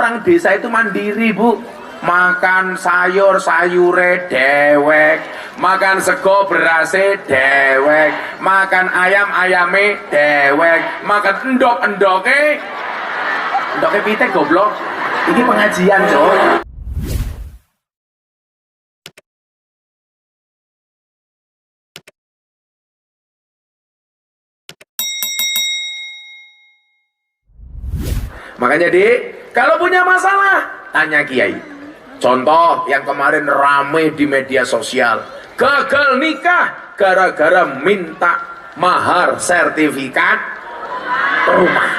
orang desa itu mandiri, Bu. Makan sayur-sayure dewek, makan sego berase dewek, makan ayam-ayame dewek, makan endok-endoke pitek goblok. Ini pengajian, Cok. Makanya, Dik, kalau punya masalah tanya kiai. Contoh yang kemarin rame di media sosial, gagal nikah gara-gara minta mahar sertifikat rumah.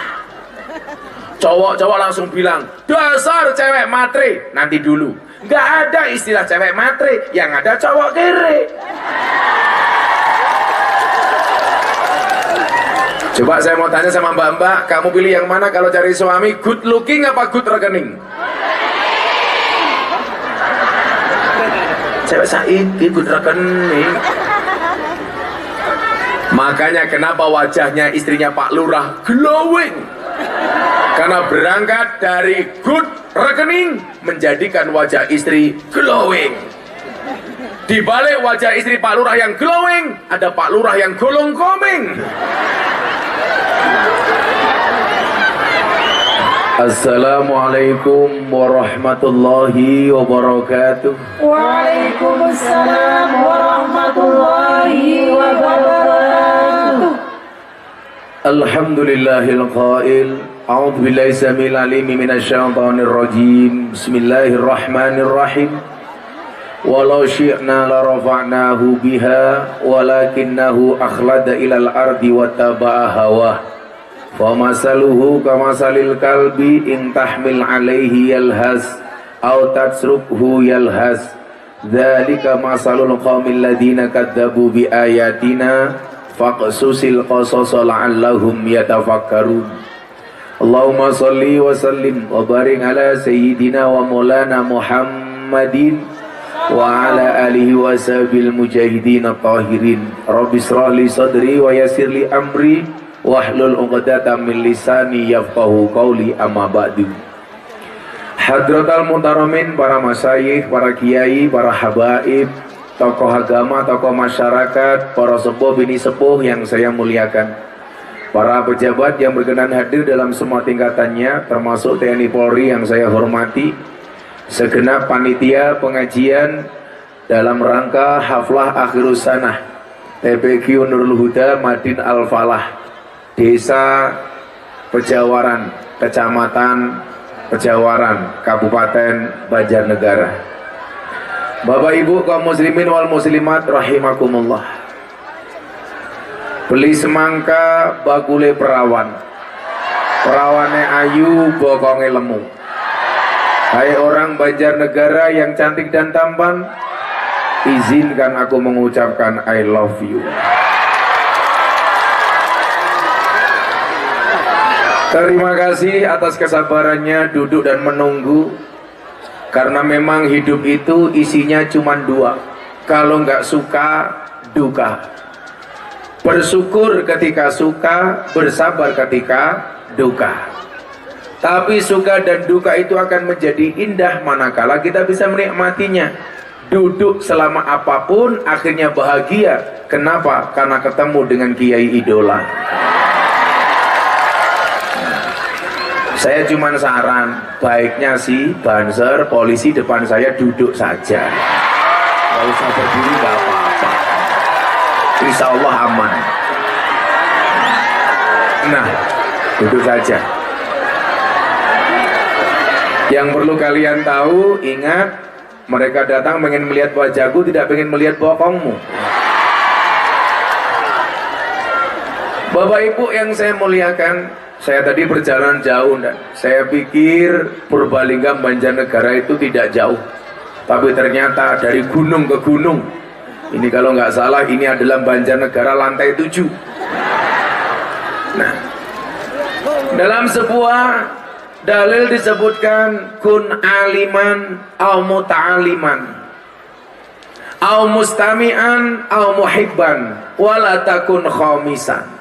Cowok-cowok langsung bilang, dasar cewek matre. Nanti dulu, nggak ada istilah cewek matre, yang ada cowok kere. Coba saya mau tanya sama mbak-mbak, kamu pilih yang mana kalau cari suami, good looking apa good rekening? Cewek saiki good rekening. Makanya kenapa wajahnya istrinya Pak Lurah glowing? Karena berangkat dari good rekening menjadikan wajah istri glowing. Di balik wajah istri Pak Lurah yang glowing, ada Pak Lurah yang golong komeng. Assalamualaikum warahmatullahi wabarakatuh. Waalaikumsalam warahmatullahi wabarakatuh. Alhamdulillahil qail, a'udzu billahi samil alim minasyaitonir rajim. Bismillahirrahmanirrahim. Walau syi'na la rafa'nahu biha walakinnahu akhlada ilal ardi wattaba'a hawah. Famasaluhu kamasalil kalbi in tahmil alaihi yalhas aw tatsrukhu yalhas. Dzalika masalul qaumil ladzina kadzdzabu bi ayatina faqsusil qasasa la'allahum yatafakkarun. Allahumma shalli wa sallim wa barik ala sayyidina wa maulana Muhammadin wa ala alihi wa sahbil mujahidin at-tahirin. Rabbi shrah li sadri wa yassir li amri wahlul 'uqdatam min lisani yafqahu qawli, amma ba'du. Hadratal muhtaramin, para masyayikh, para kiai, para habaib, tokoh agama, tokoh masyarakat, para sepuh bini sepuh yang saya muliakan, para pejabat yang berkenan hadir dalam semua tingkatannya, termasuk TNI Polri yang saya hormati, segenap panitia pengajian dalam rangka haflah akhirus sanah TPQ Nurul Huda Madin Al-Falah, Desa Pejawaran, Kecamatan Pejawaran, Kabupaten Banjarnegara. Bapak Ibu kaum muslimin wal muslimat rahimakumullah. Beli semangka bakule perawan, perawane ayu bokonge lemu. Hai orang Banjarnegara yang cantik dan tampan, izinkan aku mengucapkan I love you. Terima kasih atas kesabarannya duduk dan menunggu. Karena memang hidup itu isinya cuma dua. Kalau nggak suka, duka. Bersyukur ketika suka, bersabar ketika duka. Tapi suka dan duka itu akan menjadi indah manakala kita bisa menikmatinya. Duduk selama apapun akhirnya bahagia. Kenapa? Karena ketemu dengan kiai idola. Saya cuma saran, baiknya sih banser polisi depan saya duduk saja, nggak usah berdiri, nggak apa-apa, insya Allah aman. Nah, duduk saja. Yang perlu kalian tahu, ingat, mereka datang pengen melihat wajahku, tidak pengen melihat bokongmu. Bapak Ibu yang saya muliakan, saya tadi berjalan jauh, dan saya pikir Purbalingga Banjarnegara itu tidak jauh, tapi ternyata dari gunung ke gunung. Ini kalau nggak salah ini adalah Banjarnegara lantai 7. Nah, dalam sebuah dalil disebutkan kun aliman au muta'aliman au mustami'an au muhibban wala takun khamisan.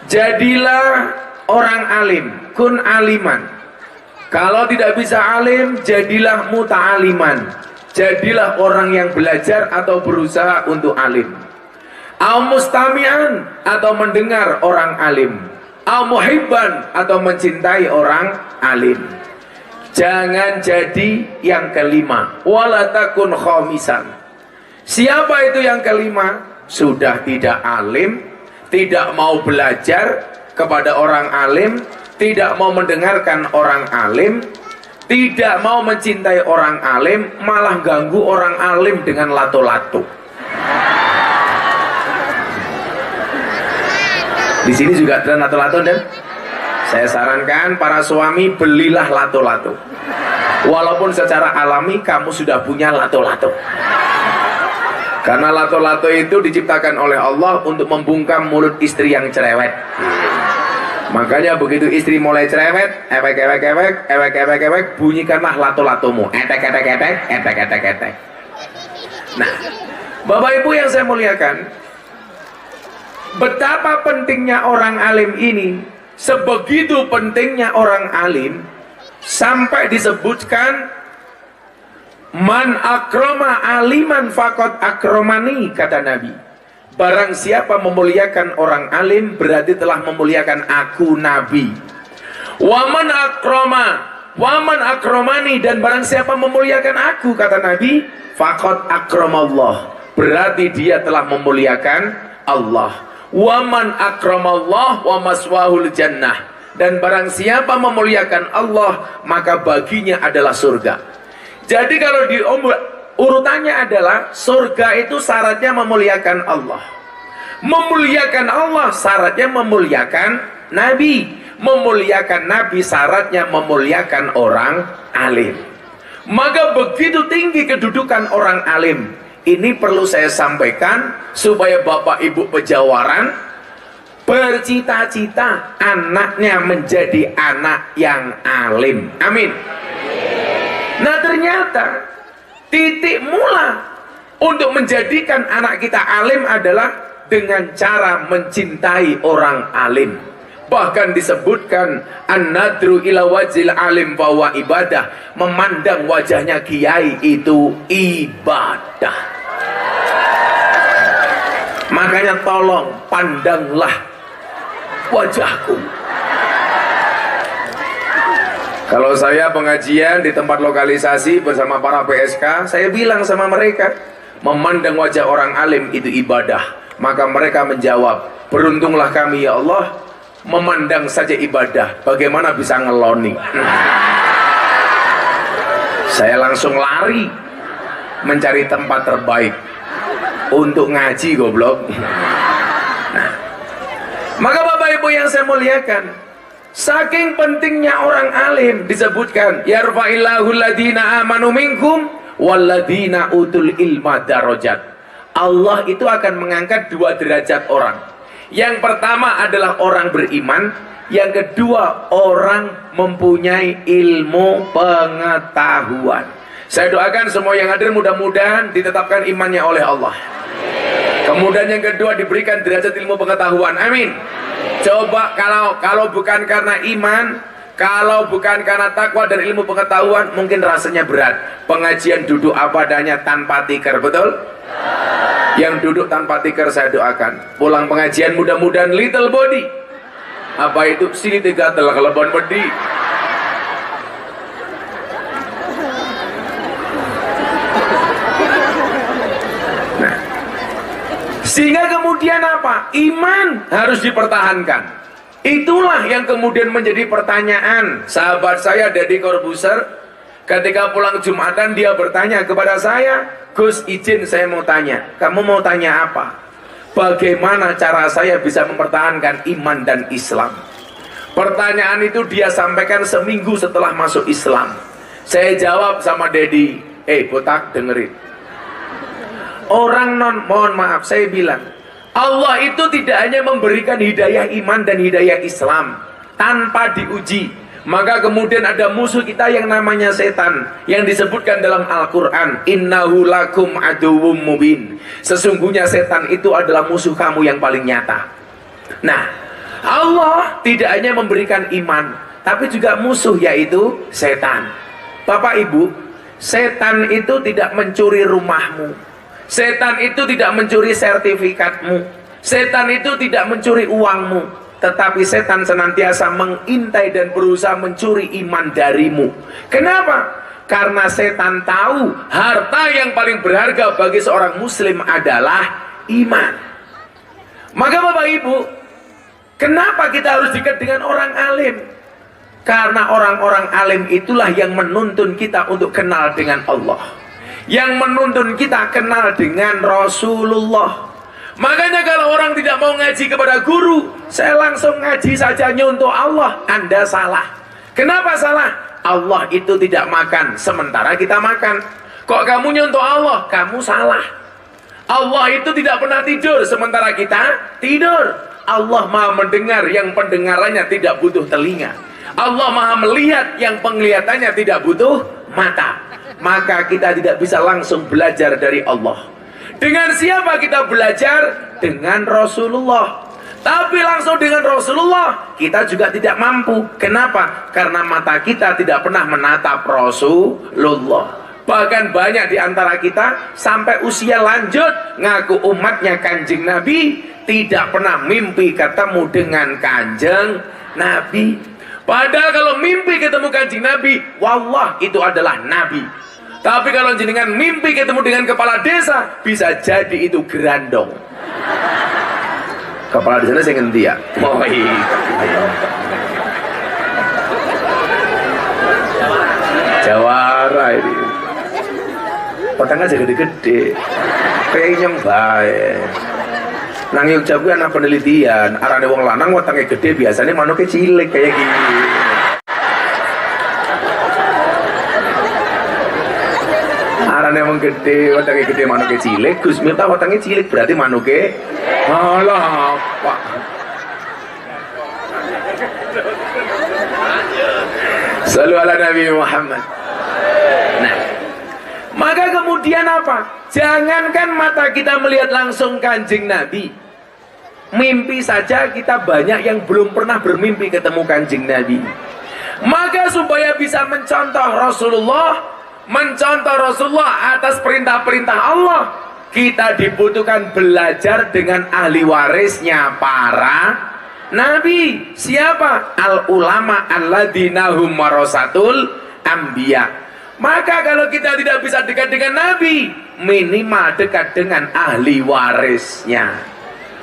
Jadilah orang alim, kun aliman. Kalau tidak bisa alim, jadilah muta'aliman. Jadilah orang yang belajar atau berusaha untuk alim. Au mustami'an, atau mendengar orang alim. Au muhibban, atau mencintai orang alim. Jangan jadi yang kelima. Wala takun khamisan. Siapa itu yang kelima? Sudah tidak alim, tidak mau belajar kepada orang alim, tidak mau mendengarkan orang alim, tidak mau mencintai orang alim, malah ganggu orang alim dengan lato-lato. Di sini juga ada lato-lato, dan saya sarankan para suami, belilah lato-lato. Walaupun secara alami kamu sudah punya lato-lato. Karena lato-lato itu diciptakan oleh Allah untuk membungkam mulut istri yang cerewet. Makanya begitu istri mulai cerewet, ewek, bunyikanlah lato-latomu. Etek. Nah, Bapak Ibu yang saya muliakan, betapa pentingnya orang alim ini, sebegitu pentingnya orang alim, sampai disebutkan, man akroma aliman fakot akromani, kata Nabi. Barang siapa memuliakan orang alim, berarti telah memuliakan aku, Nabi. Waman akromani, dan barang siapa memuliakan aku, kata Nabi, fakot akromallah, berarti dia telah memuliakan Allah. Waman akramallah wa maswahul jannah, dan barang siapa memuliakan Allah, maka baginya adalah surga. Jadi kalau di urutannya adalah, surga itu syaratnya memuliakan Allah. Memuliakan Allah syaratnya memuliakan Nabi. Memuliakan Nabi syaratnya memuliakan orang alim. Maka begitu tinggi kedudukan orang alim. Ini perlu saya sampaikan supaya Bapak Ibu pejawaran bercita-cita anaknya menjadi anak yang alim. Amin. Nah, ternyata titik mula untuk menjadikan anak kita alim adalah dengan cara mencintai orang alim. Bahkan disebutkan, an-nadru ila wajhil alim bahwa ibadah, memandang wajahnya kiai itu ibadah. Makanya tolong pandanglah wajahku. Kalau saya pengajian di tempat lokalisasi bersama para PSK, saya bilang sama mereka, memandang wajah orang alim itu ibadah. Maka mereka menjawab, beruntunglah kami ya Allah, memandang saja ibadah, bagaimana bisa ngeloni? Saya langsung lari mencari tempat terbaik untuk ngaji, goblok. Nah, maka Bapak Ibu yang saya muliakan, saking pentingnya orang alim, disebutkan yarfa'illahu alladhina amanu minkum walladhina utul ilma darajat. Allah itu akan mengangkat 2 derajat orang. Yang pertama adalah orang beriman, yang kedua orang mempunyai ilmu pengetahuan. Saya doakan semua yang hadir mudah-mudahan ditetapkan imannya oleh Allah. Kemudian yang kedua diberikan derajat ilmu pengetahuan. Amin. Coba kalau bukan karena iman, kalau bukan karena takwa dan ilmu pengetahuan, mungkin rasanya berat. Pengajian duduk apa adanya tanpa tikar, betul? Yang duduk tanpa tikar saya doakan pulang pengajian mudah-mudahan little body. Apa itu? Sini tiga telah kelebon bedi. Nah, sehingga kemudian apa? Iman harus dipertahankan. Itulah yang kemudian menjadi pertanyaan sahabat saya Deddy Corbuzier. Ketika pulang Jumatan dia bertanya kepada saya, Gus izin saya mau tanya. Kamu mau tanya apa? Bagaimana cara saya bisa mempertahankan iman dan Islam? Pertanyaan itu dia sampaikan seminggu setelah masuk Islam. Saya jawab sama Deddy, botak dengerin. Orang mohon maaf saya bilang, Allah itu tidak hanya memberikan hidayah iman dan hidayah Islam tanpa diuji. Maka kemudian ada musuh kita yang namanya setan, yang disebutkan dalam Al-Quran, innahu lakum aduwwum mubin. Sesungguhnya setan itu adalah musuh kamu yang paling nyata. Nah, Allah tidak hanya memberikan iman, tapi juga musuh, yaitu setan. Bapak Ibu, setan itu tidak mencuri rumahmu, setan itu tidak mencuri sertifikatmu, setan itu tidak mencuri uangmu, tetapi setan senantiasa mengintai dan berusaha mencuri iman darimu. Kenapa? Karena setan tahu harta yang paling berharga bagi seorang muslim adalah iman. Maka Bapak Ibu, kenapa kita harus dekat dengan orang alim? Karena orang-orang alim itulah yang menuntun kita untuk kenal dengan Allah, yang menuntun kita kenal dengan Rasulullah. Makanya kalau orang tidak mau ngaji kepada guru, saya langsung ngaji saja nyontoh Allah, Anda salah. Kenapa salah? Allah itu tidak makan sementara kita makan. Kok kamu nyontoh Allah? Kamu salah. Allah itu tidak pernah tidur sementara kita tidur. Allah maha mendengar yang pendengarannya tidak butuh telinga. Allah maha melihat yang penglihatannya tidak butuh mata. Maka kita tidak bisa langsung belajar dari Allah. Dengan siapa kita belajar? Dengan Rasulullah. Tapi langsung dengan Rasulullah kita juga tidak mampu. Kenapa? Karena mata kita tidak pernah menatap Rasulullah. Bahkan banyak di antara kita sampai usia lanjut ngaku umatnya Kanjeng Nabi, tidak pernah mimpi ketemu dengan Kanjeng Nabi. Padahal kalau mimpi ketemu Kanjeng Nabi, wallah itu adalah Nabi. Tapi kalau jenengan mimpi ketemu dengan kepala desa, bisa jadi itu gerandong. Kepala desa saya ngerti ya. Oh iya. Jawara ini. Potongnya aja gede-gede. Kayak yang baik. Nang Yogyakarta gue anak penelitian. Arane wong lanang wetenge gede biasanya manuknya cilik kayak gini. Arane wong gede wetenge gede manuknya cilik. Gus Miftah wetenge cilik berarti manuknya malah apa? Sallu ala Nabi Muhammad. Nah, maka kemudian apa? Jangankan mata kita melihat langsung Kanjeng Nabi, mimpi saja kita banyak yang belum pernah bermimpi ketemu Kanjeng Nabi. Maka supaya bisa mencontoh Rasulullah atas perintah-perintah Allah, kita dibutuhkan belajar dengan ahli warisnya para Nabi. Siapa? Al-ulama alladzina hum warasatul anbiya. Maka kalau kita tidak bisa dekat dengan Nabi, minimal dekat dengan ahli warisnya.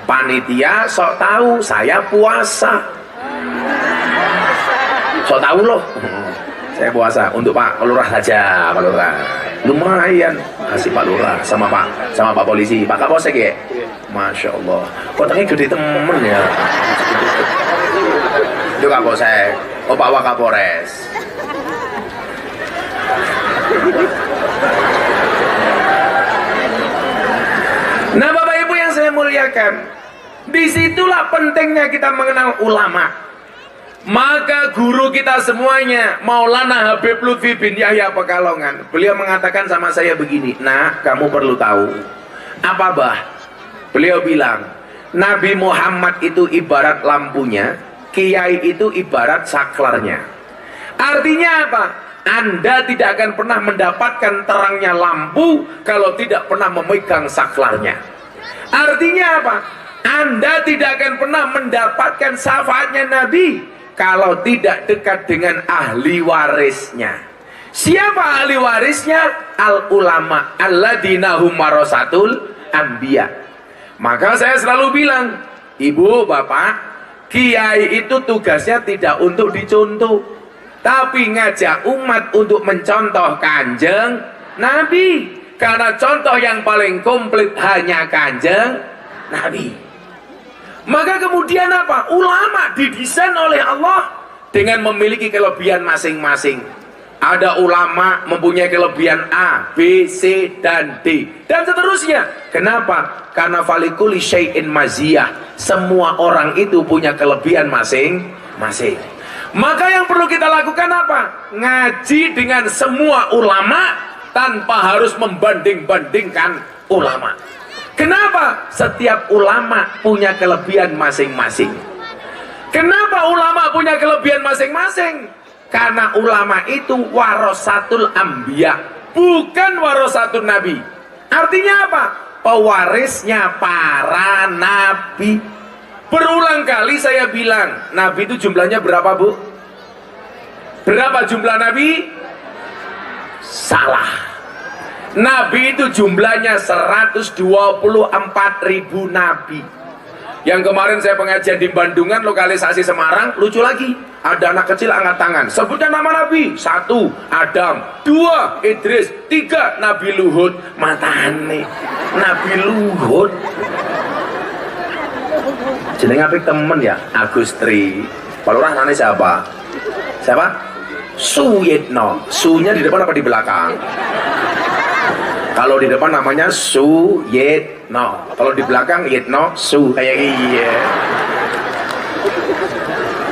Panitia sok tahu saya puasa, sok tahu loh saya puasa untuk Pak Lurah saja. Pak Lurah lumayan kasih Pak Lurah sama Pak Polisi, Pak Kapolsek ya. Masya Allah, kotanya gede temen ya. Itu Kapolsek, oh Pak Wakapolres. Nah Bapak Ibu yang saya muliakan, disitulah pentingnya kita mengenal ulama. Maka guru kita semuanya, Maulana Habib Lutfi bin Yahya Pekalongan, beliau mengatakan sama saya begini, nah kamu perlu tahu. Apa bah? Beliau bilang, Nabi Muhammad itu ibarat lampunya, kiai itu ibarat saklarnya. Artinya apa? Anda tidak akan pernah mendapatkan terangnya lampu kalau tidak pernah memegang saklarnya. Artinya apa? Anda tidak akan pernah mendapatkan syafaatnya Nabi kalau tidak dekat dengan ahli warisnya. Siapa ahli warisnya? Al-ulama alladzina hum warasatul anbiya. Maka saya selalu bilang, ibu, bapak, kiai itu tugasnya tidak untuk dicontoh, tapi ngajak umat untuk mencontoh Kanjeng Nabi. Karena contoh yang paling komplit hanya Kanjeng Nabi. Maka kemudian apa? Ulama didesain oleh Allah dengan memiliki kelebihan masing-masing. Ada ulama mempunyai kelebihan A, B, C, dan D, dan seterusnya. Kenapa? Karena falikuli syai'in maziyah. Semua orang itu punya kelebihan masing-masing. Maka yang perlu kita lakukan apa? Ngaji dengan semua ulama tanpa harus membanding-bandingkan ulama. Kenapa? Setiap ulama punya kelebihan masing-masing. Kenapa ulama punya kelebihan masing-masing? Karena ulama itu warasatul anbiya, bukan warasatun nabi. Artinya apa? Pewarisnya para nabi. Berulang kali saya bilang, nabi itu jumlahnya berapa, Bu? Berapa jumlah nabi? Salah. Nabi itu jumlahnya 124.000 nabi. Yang kemarin saya pengajian di Bandungan, lokalisasi Semarang, lucu lagi. Ada anak kecil angkat tangan. Sebutkan nama Nabi. 1, Adam. 2, Idris. 3, Nabi Luhud. Matane. Nabi Luhud. Jeneng apik temen ya, Agustri. Kalau orang namanya siapa? Siapa? Suyitno. Sunya di depan apa di belakang? Kalau di depan namanya Suyitno, kalau di belakang Yitno Su, kayak iya.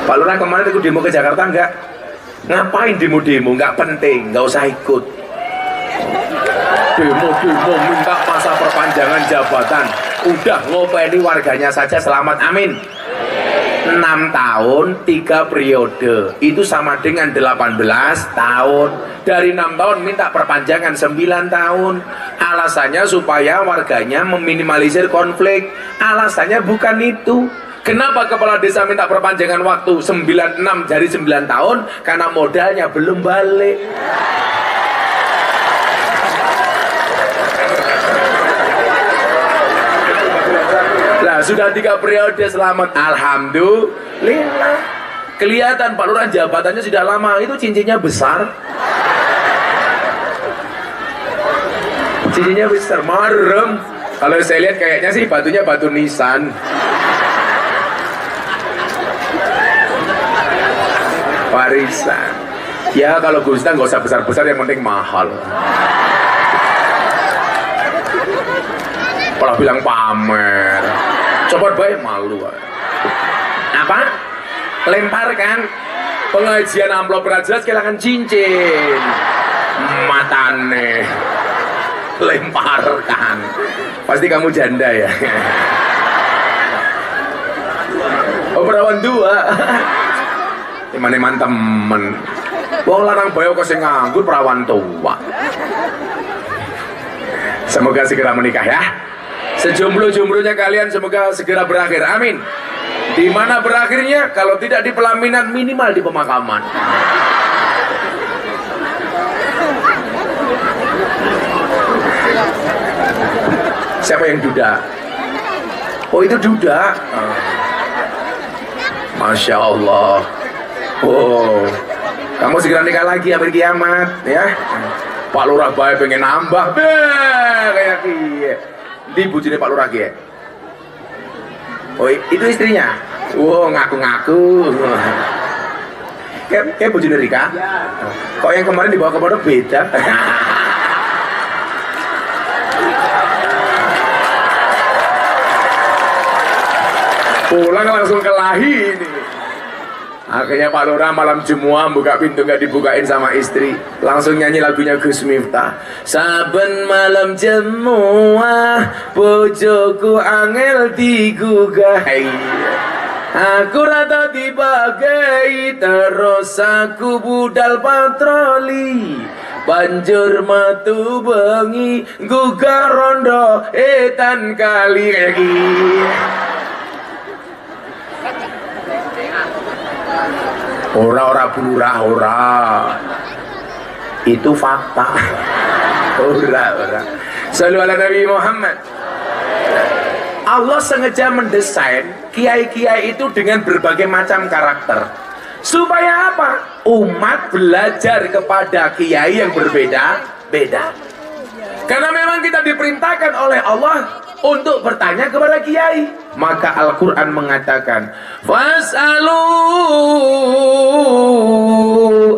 Pak Lurah kemarin ikut demo ke Jakarta enggak? Ngapain demo-demo? Enggak penting, enggak usah ikut. Demo-demo minta masa perpanjangan jabatan. Udah ngopeni warganya saja, selamat amin. 6 tahun 3 periode itu sama dengan 18 tahun. Dari 6 tahun minta perpanjangan 9 tahun. Alasannya supaya warganya meminimalisir konflik. Alasannya bukan itu. Kenapa kepala desa minta perpanjangan waktu 96 dari 9 tahun? Karena modalnya belum balik. Sudah 3 periode, selamat, alhamdulillah. Kelihatan Pak Lurah jabatannya sudah lama, itu cincinnya besar. Cincinnya besar, marem. Kalau saya lihat kayaknya sih batunya batu nisan. Warisan. Ya kalau Gustan nggak usah besar-besar, yang penting mahal. Kalau bilang pamer, coba baik malu. Apa? Lemparkan pengajian amplop jelas kehilangan cincin. Matane. Lemparkan. Pasti kamu janda ya. Oh perawan 2. Iman-iman temen. Wong lanang bayo kok sing nganggur perawan tua. Semoga segera menikah ya. Sejomblo-jomblonya kalian semoga segera berakhir, amin. Di mana berakhirnya? Kalau tidak di pelaminan, minimal di pemakaman. Siapa yang duda? Oh itu duda. Masya Allah. Oh, kamu segera nikah lagi sampai kiamat, ya. Pak Lurah bae pengen nambah, kayak kiye. Di bujine Pak Lurah ya. Oh itu istrinya. Wow ngaku-ngaku. Kayak bujine Rika. Kok yang kemarin dibawa ke pondok beda. Pulang langsung kelahi ini. Akhirnya Pak Lurah malam Jumat buka pintu gak dibukain sama istri, langsung nyanyi lagunya Gus Miftah. Saben malam Jumat bojoku angel digugah. Aku rata dibagai terus aku budal patroli. Banjur metu bengi gugah rondo etan kali lagi. Ora bulurah ora. Itu fakta. Ora. Shallu ala Nabi Muhammad. Allah sengaja mendesain kiai-kiai itu dengan berbagai macam karakter. Supaya apa? Umat belajar kepada kiai yang berbeda-beda. Karena memang kita diperintahkan oleh Allah untuk bertanya kepada kiai. Maka Al-Quran mengatakan, Fas'alu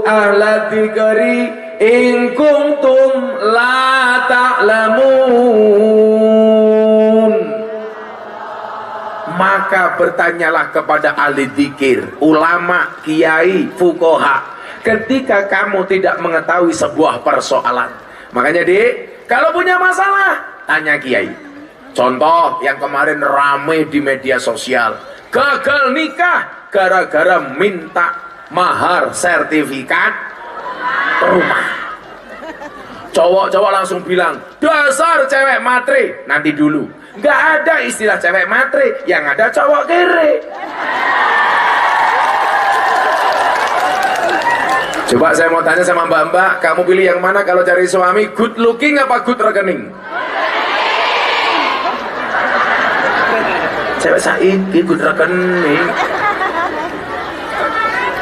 ahla dzikri in kuntum la ta'lamun. Maka bertanyalah kepada ahli dzikir, ulama, kiai, fuqaha, ketika kamu tidak mengetahui sebuah persoalan. Makanya kalau punya masalah, tanya kiai. Contoh yang kemarin ramai di media sosial, gagal nikah gara-gara minta mahar sertifikat rumah. Cowok-cowok langsung bilang, dasar cewek matre. Nanti dulu, nggak ada istilah cewek matre, yang ada cowok kere. Coba saya mau tanya sama mbak-mbak, kamu pilih yang mana kalau cari suami, good looking apa good rekening? Cewek saiki good rekening.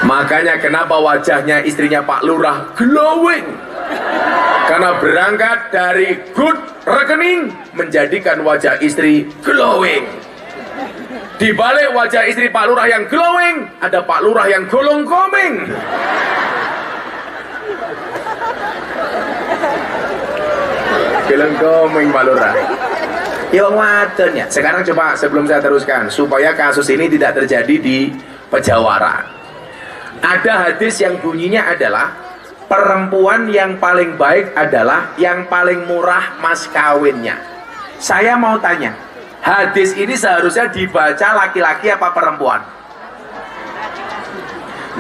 Makanya kenapa wajahnya istrinya Pak Lurah glowing? Karena berangkat dari good rekening menjadikan wajah istri glowing. Di balik wajah istri Pak Lurah yang glowing, ada Pak Lurah yang golong komeng. Golong komeng Pak Lurah. Ya wadon ya. Sekarang coba sebelum saya teruskan supaya kasus ini tidak terjadi di Pejawaran. Ada hadis yang bunyinya adalah perempuan yang paling baik adalah yang paling murah mas kawinnya. Saya mau tanya, hadis ini seharusnya dibaca laki-laki apa perempuan?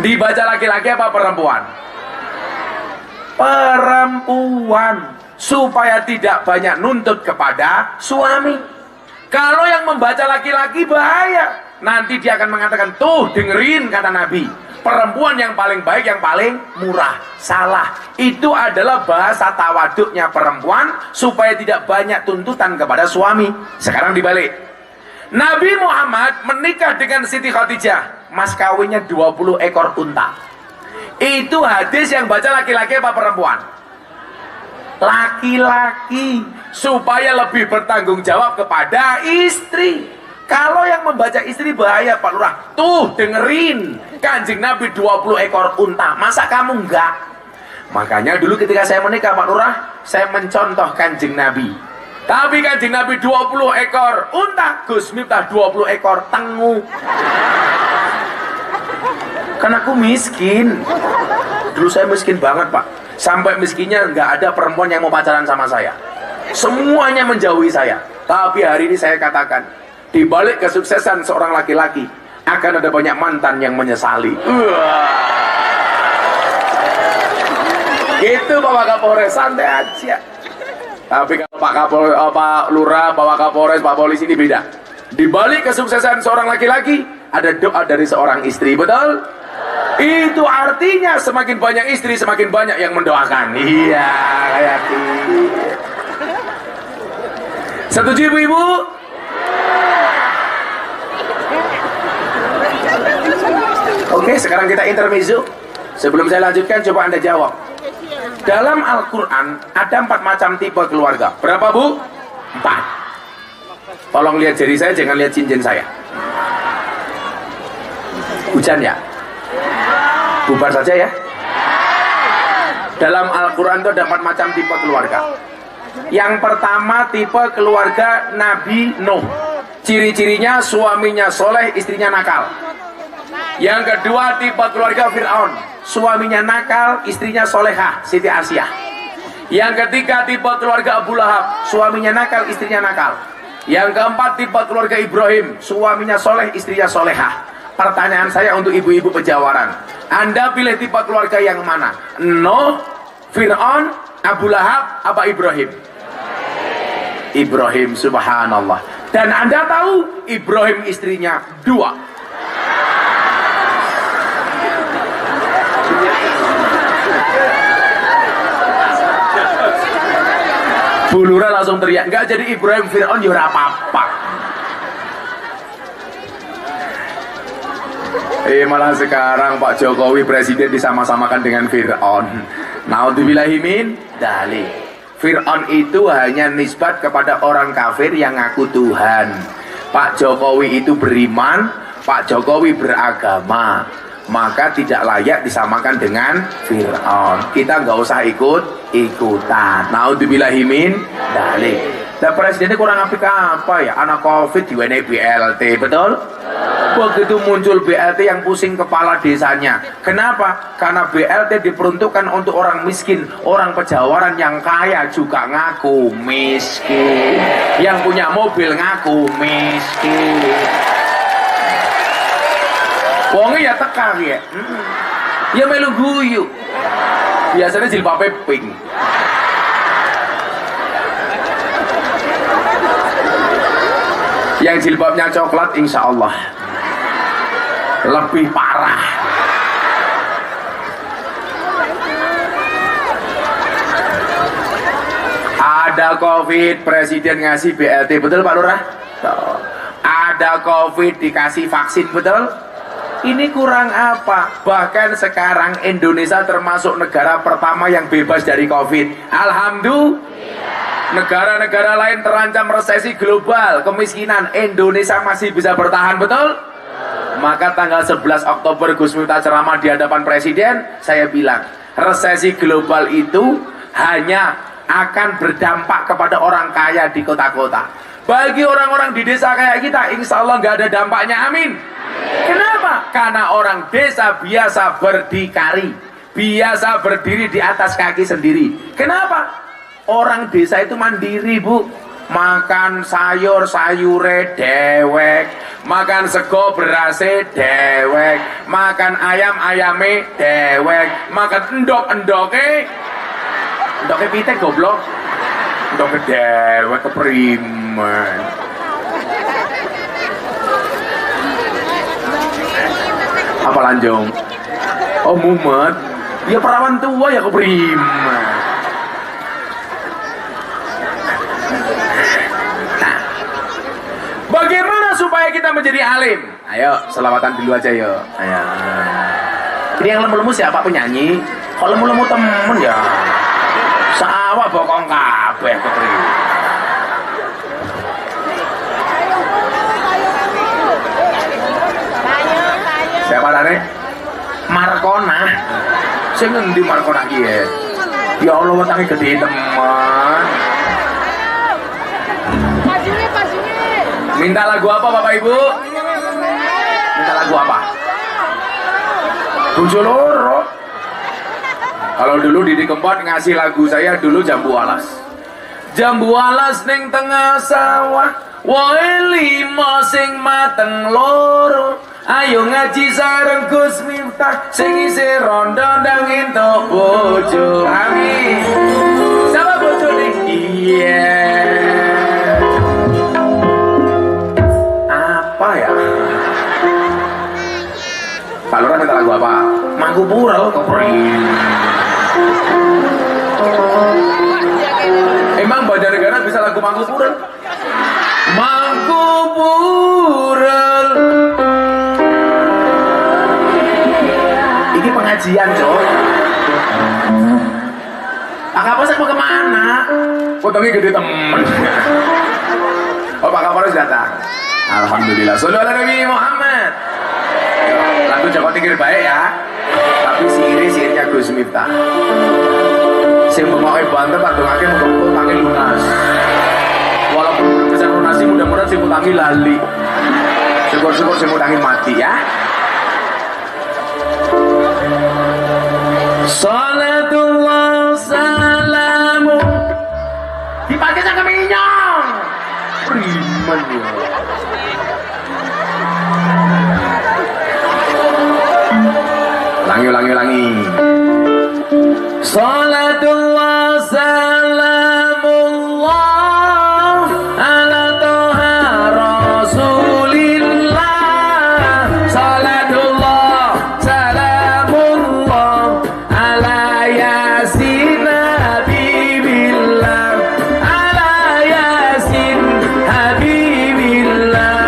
Dibaca laki-laki apa perempuan? Perempuan, supaya tidak banyak nuntut kepada suami. Kalau yang membaca laki-laki bahaya, nanti dia akan mengatakan, tuh dengerin kata Nabi, perempuan yang paling baik yang paling murah. Salah. Itu adalah bahasa tawaduknya perempuan supaya tidak banyak tuntutan kepada suami. Sekarang dibalik, Nabi Muhammad menikah dengan Siti Khadijah, mas kawinnya 20 ekor unta. Itu hadis yang baca laki-laki apa perempuan? Laki-laki, supaya lebih bertanggung jawab kepada istri. Kalau yang membaca istri bahaya Pak Lurah. Tuh dengerin, Kanjeng Nabi 20 ekor unta, masa kamu enggak? Makanya dulu ketika saya menikah Pak Lurah, saya mencontoh Kanjeng Nabi. Tapi Kanjeng Nabi 20 ekor unta, Gus Miftah 20 ekor tengu. Karena aku miskin. Dulu saya miskin banget Pak. Sampai miskinnya nggak ada perempuan yang mau pacaran sama saya. Semuanya menjauhi saya. Tapi hari ini saya katakan, di balik kesuksesan seorang laki-laki akan ada banyak mantan yang menyesali. Gitu Bapak Kapolres, santai aja. Tapi kalau Pak Kapolres, Pak Lurah, Bapak Kapolres, Pak Polisi ini beda. Di balik kesuksesan seorang laki-laki ada doa dari seorang istri, betul? Itu artinya semakin banyak istri, semakin banyak yang mendoakan. Iya, kayak gitu. Setuju ibu-ibu? Oke, sekarang kita intermezzo. Sebelum saya lanjutkan, coba Anda jawab. Dalam Al-Quran ada 4 macam tipe keluarga. Berapa Bu? 4. Tolong lihat jari saya, jangan lihat cincin saya. Hujan ya? Bubar saja ya. Dalam Al-Quran itu ada 4 macam tipe keluarga. Yang pertama tipe keluarga Nabi Nuh. Ciri-cirinya suaminya soleh, istrinya nakal. Yang kedua tipe keluarga Fir'aun. Suaminya nakal, istrinya solehah, Siti Asyah. Yang ketiga tipe keluarga Abu Lahab. Suaminya nakal, istrinya nakal. Yang keempat tipe keluarga Ibrahim. Suaminya soleh, istrinya solehah. Pertanyaan saya untuk ibu-ibu Pejawaran, Anda pilih tipe keluarga yang mana? Nuh, Fir'aun, Abu Lahab, apa Ibrahim? Ibrahim, subhanallah. Dan Anda tahu Ibrahim istrinya 2. Bu Lurah langsung teriak, enggak jadi Ibrahim Fir'aun ya ora apa-apa. Malah sekarang Pak Jokowi presiden disama-samakan dengan Fir'aun. Naudzubillahi min dzalik. Fir'aun itu hanya nisbat kepada orang kafir yang ngaku Tuhan. Pak Jokowi itu beriman, Pak Jokowi beragama, maka tidak layak disamakan dengan Fir'aun. Kita nggak usah ikut-ikutan. Naudzubillahi min dzalik. Dan presidennya kurang apa ya? Anak COVID diwenehi BLT, betul? Begitu muncul BLT yang pusing kepala desanya. Kenapa? Karena BLT diperuntukkan untuk orang miskin. Orang Pejawaran yang kaya juga ngaku miskin. Yang punya mobil ngaku miskin. Wonge ya teka ya. Ya melu guyu. Biasanya jilbabe pink. Yang jilbabnya coklat insya Allah lebih parah. Ada COVID, presiden ngasih BLT, betul Pak Lurah? Ada COVID, dikasih vaksin, betul? Ini kurang apa? Bahkan sekarang Indonesia termasuk negara pertama yang bebas dari COVID. Alhamdulillah. Negara-negara lain terancam resesi global, kemiskinan, Indonesia masih bisa bertahan, betul? Maka tanggal 11 Oktober Gus Miftah ceramah di hadapan Presiden, saya bilang, resesi global itu hanya akan berdampak kepada orang kaya di kota-kota. Bagi orang-orang di desa kayak kita, insya Allah nggak ada dampaknya, amin. Kenapa? Karena orang desa biasa berdikari, biasa berdiri di atas kaki sendiri. Kenapa? Orang desa itu mandiri, Bu. Makan sayure dewek, makan sego berase dewek, makan ayame dewek, makan endok-endoke pitek goblok, endoke dewek keprimen. Apa lanjung? Oh mumet, ya perawan tua ya keprimen. Bagaimana supaya kita menjadi alim? Ayo, selawatan dulu aja yo. Ayo. Ini yang lemu-lemu siapa penyanyi? Kalau lemu-lemu temen ya. Sawah bokong kabeh kepri. Siapa tadi? Markona. Sing ngendi Markona ki ya? Ya Allah wetange gede teman. Minta lagu apa Bapak Ibu? Minta lagu apa? Bujoloro. Kalau dulu Didi Kempot ngasih lagu saya dulu Jambu Alas. Jambu alas ning tengah sawah, wae limo sing mateng loro. Ayo ngaji sareng Gus Miftah, sing isih rondo ndang entuk bojo. Amin. Sama bojone? Iya. Apa ya? Pak Lurah minta lagu apa? Mangku Pura kepring. Emang Banjarnegara bisa lagu Mangku Pura? Mangku Pura. Ini pengajian, Cok. Pak Kapolres mau kemana? Potongnya gede temen. Oh, Pak Kapolres datang. Alhamdulillah. Sholawat ala Nabi Muhammad. Lagu Joko Tingkir baik ya. Tapi sirnya Gus Miftah. Sing mengoke banter tak dongake muga-muga utange lunas. Walaupun bisa lunasi mudah-mudahan sing utangi lali. Syukur-syukur sing utangi mati ya. Salatullah salamu dipakai sang keminyong. Primen ya. Ulangi. Salatullah salamullah ala toha rasulillah. Salatullah salamullah ala yasin habibillah. Ala yasin habibillah.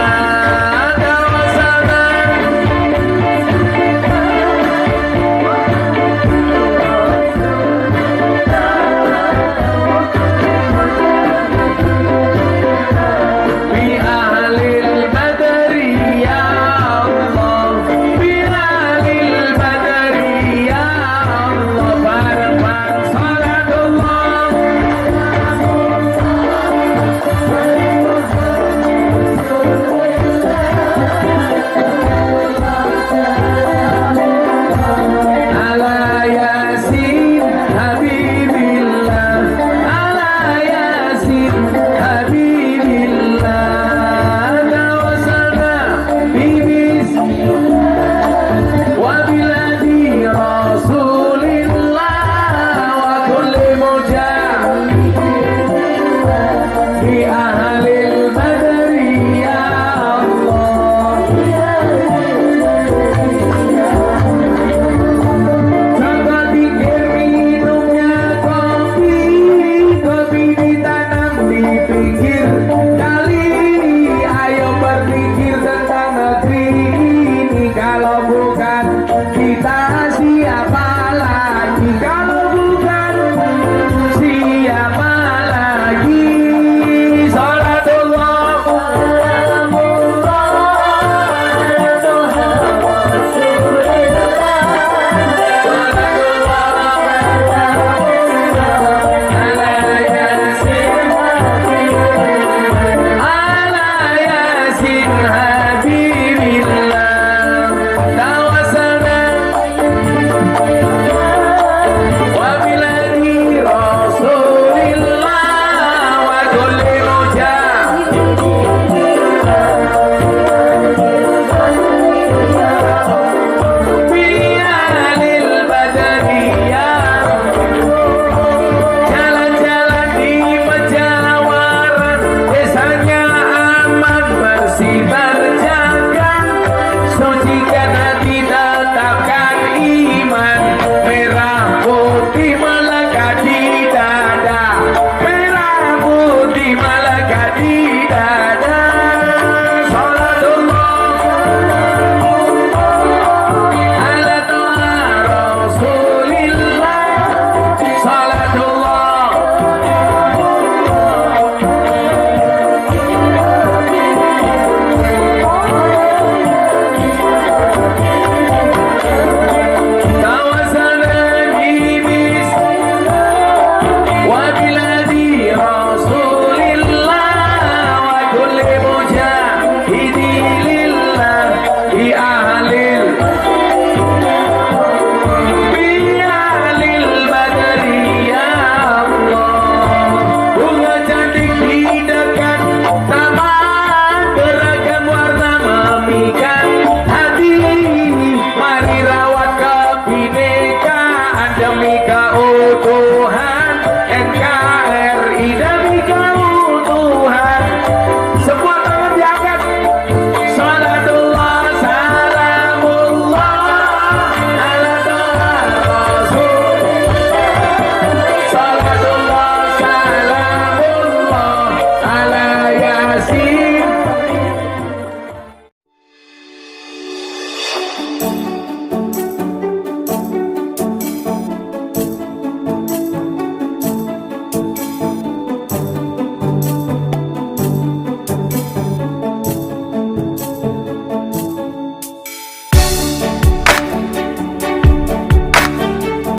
Oh Tuhan